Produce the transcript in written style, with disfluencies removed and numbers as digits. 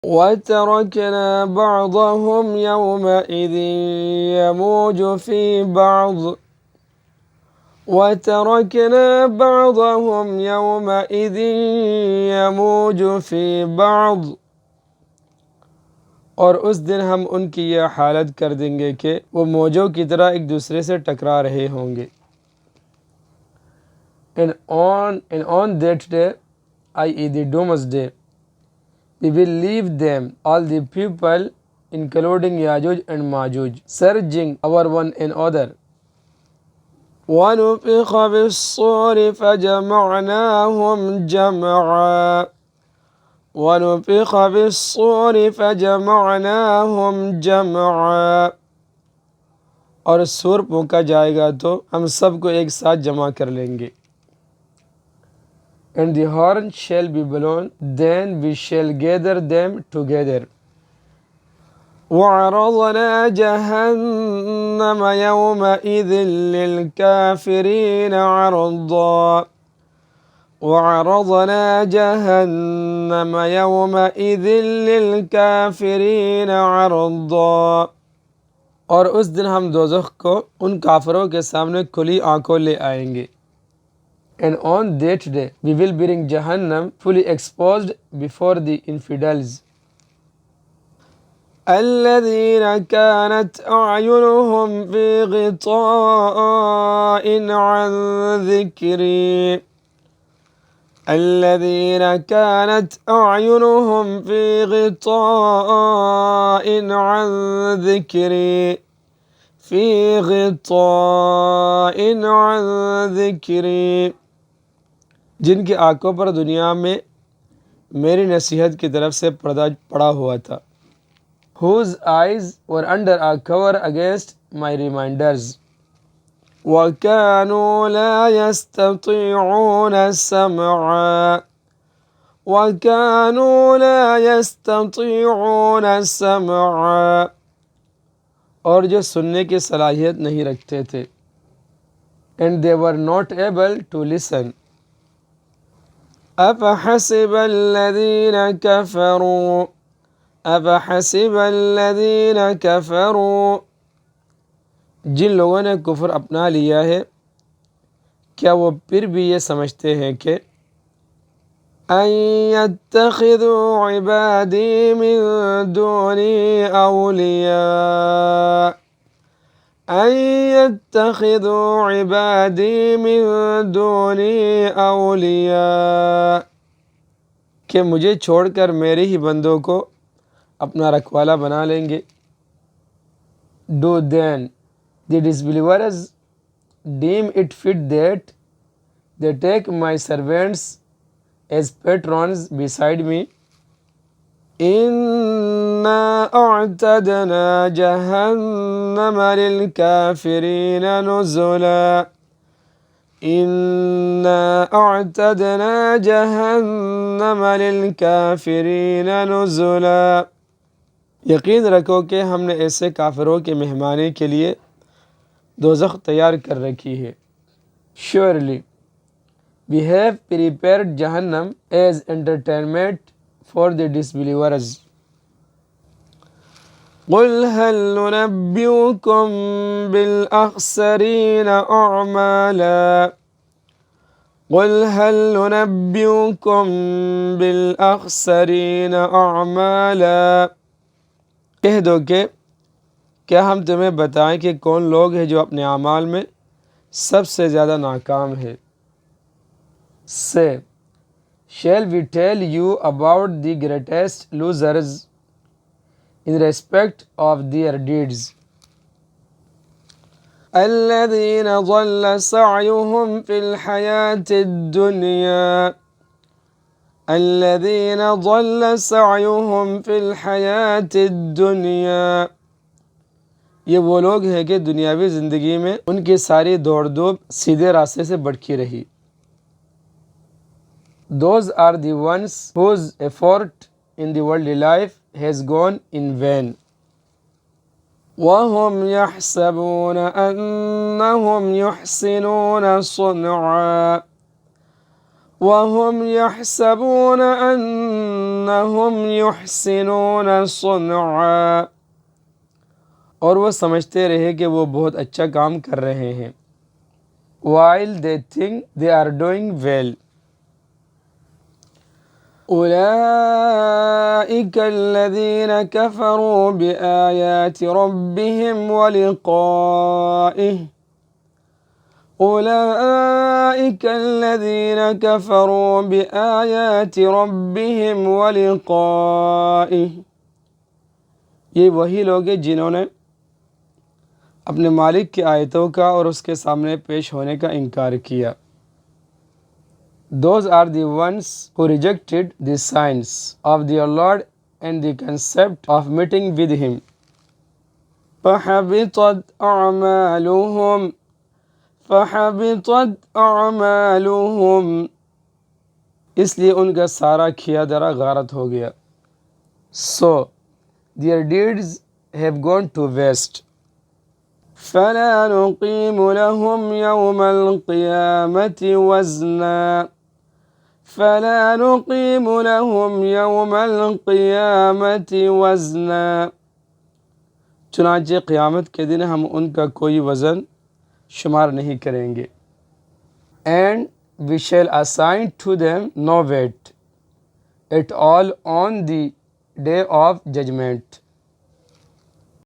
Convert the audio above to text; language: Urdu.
وتركنا بعضهم يومئذ يموج في بعض وتركنا بعضهم يومئذ يموج في بعض، اور اس دن ہم ان کی یہ حالت کر دیں گے کہ وہ موجوں کی طرح ایک دوسرے سے ٹکرا رہے ہوں گے۔ And on that day, i.e. the doomsday, we will leave them, all the people, including Yajuj and Majuj, surging over one another. وَنُفِخَ بِالصُّورِ فَجَمَعْنَاهُمْ جَمْعًا وَنُفِخَ بِالصُّورِ فَجَمَعْنَاهُمْ جَمْعًا، اور سور پھونکا جائے گا تو ہم سب کو ایک ساتھ جمع کر لیں گے۔ And the horn shall be blown, then we shall gather them together. وَعَرَضْنَا جَهَنَّمَ يَوْمَئِذٍ لِلْكَافِرِينَ عَرْضًا وَعَرَضْنَا جَهَنَّمَ يَوْمَئِذٍ لِلْكَافِرِينَ عَرْضًا، اور اس دن ہم دوزخ کو ان کافروں کے سامنے کھلی آنکھوں لے آئیں گے۔ And on that day we will bring Jahannam fully exposed before the infidels. الذين كانت أعينهم في غطاء عن ذكري الذين كانت أعينهم في غطاء عن ذكري في غطاء عن ذكري، جن کی آنکھوں پر دنیا میں میری نصیحت کی طرف سے پردہ پڑا ہوا تھا۔ Whose eyes were under a cover against my reminders. وَكَانُوا لَا يَسْتَطِيعُونَ سَمْعًا وَكَانُوا لَا يَسْتَطِيعُونَ سَمْعًا، اور جو سننے کی صلاحیت نہیں رکھتے تھے۔ And they were not able to listen. أَفَحَسِبَ الَّذِينَ كَفَرُوا، جن لوگوں نے کفر اپنا لیا ہے کیا وہ پھر بھی یہ سمجھتے ہیں کہ أَن يَتَّخِذُوا عِبَادِي مِن دُونِي أَوْلِيَاءَ أَن يَتَّخِذُوا عِبَادِي مِن دُونِي أَوْلِيَاءَ، کہ مجھے چھوڑ کر میرے ہی بندوں کو اپنا رکھوالا بنا لیں گے۔ Do then the disbelievers deem it fit that they take my servants as patrons beside me. إِنَّا أَعْتَدْنَا جَهَنَّمَ لِلْكَافِرِينَ نُزُلًا إِنَّا أَعْتَدْنَا جَهَنَّمَ لِلْكَافِرِينَ نُزُلًا، یقین رکھو کہ ہم نے ایسے کافروں کے مہمانی کے لیے دوزخ تیار کر رکھی ہے۔ Surely we have prepared Jahannam as entertainment for the disbelievers. قُلْ هَلْ نُنَبِّئُكُمْ بِالْأَخْسَرِينَ أَعْمَالًا قُلْ هَلْ نُنَبِّئُكُمْ بِالْأَخْسَرِينَ أَعْمَالًا، کہہ دو کہ کیا ہم تمہیں بتائیں کہ کون لوگ ہیں جو اپنے اعمال میں سب سے زیادہ ناکام ہے۔ Say, shall we tell you about the greatest losers in respect of their deeds? الذين ضل سعيهم في الحياة الدنيا الذين ضل سعيهم في الحياة الدنيا، یہ وہ لوگ ہیں کہ دنیاوی زندگی میں ان کی ساری دوڑ دھوپ سیدھے راستے سے بھٹکی رہی۔ Those are the ones whose effort in the worldly life has gone in vain. وَهُمْ يَحْسَبُونَ أَنَّهُمْ يُحْسِنُونَ صُنْعًا وَهُمْ يَحْسَبُونَ أَنَّهُمْ يُحْسِنُونَ صُنْعًا، اور وہ سمجھتے رہے کہ وہ بہت اچھا کام کر رہے ہیں. while they think they are doing well. أولئك الذين كفروا بآيات ربهم ولقائه أولئك الذين كفروا بآيات ربهم ولقائه، یہ وہی لوگ ہیں جنہوں نے اپنے مالک کی آیتوں کا اور اس کے سامنے پیش ہونے کا انکار کیا. Those are the ones who rejected the signs of their Lord and the concept of meeting with Him. فَحَبِطَتْ أَعْمَالُهُمْ، اس لیے ان کا سارا کیا دھرا غارت ہو گیا. So their deeds have gone to waste. فَلَا نُقِيمُ لَهُمْ يَوْمَ الْقِيَامَةِ وَزْنًا فَلَا نُقِيمُ لَهُمْ يَوْمَ الْقِيَامَةِ وَزْنًا، چنانچہ قیامت کے دن ہم ان کا کوئی وزن شمار نہیں کریں گے. And we shall assign to them no weight at all on the day of judgment.